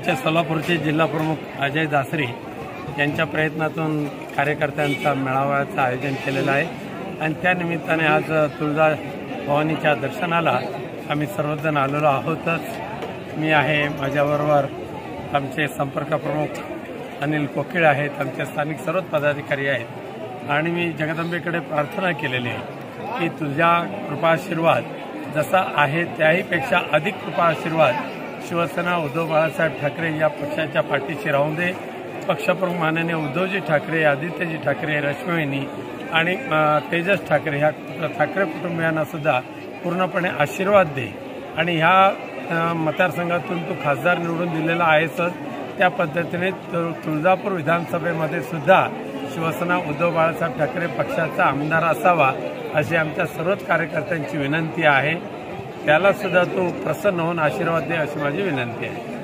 आमच्या सोलापूरचे जिल्हा प्रमुख अजय दासरे यांच्या प्रयत्नातून कार्यकर्त्यांचा मेळाव्याचं आयोजन केलेलं आहे आणि त्या निमित्ताने आज तुळजा भवानीच्या दर्शनाला आम्ही सर्वजण आलेलो आहोतच। मी आहे, माझ्याबरोबर आमचे संपर्क प्रमुख अनिल कोकिळ आहेत, आमचे स्थानिक सर्व पदाधिकारी आहेत आणि मी जगदंबेकडे प्रार्थना केलेली आहे की तुझ्या कृपा आशीर्वाद जसा आहे त्याहीपेक्षा अधिक कृपा आशीर्वाद शिवसेना उद्धव बाळासाहेब ठाकरे या पक्षाच्या पाठीशी राहून दे। पक्षप्रमुख माननीय उद्धवजी ठाकरे, आदित्यजी ठाकरे, रश्मीवाहिनी आणि तेजस ठाकरे ह्या ठाकरे कुटुंबियांना सुद्धा पूर्णपणे आशीर्वाद दे आणि ह्या मतदारसंघातून तू खासदार निवडून दिलेला आहेसच, त्या पद्धतीने तुळजापूर विधानसभेमध्ये सुद्धा शिवसेना उद्धव बाळासाहेब ठाकरे पक्षाचा आमदार असावा अशी आमच्या सर्वच कार्यकर्त्यांची विनंती आहे। त्याला सुद्धा तू प्रसन्न होऊन आशीर्वाद दे अशी माझी विनंती आहे।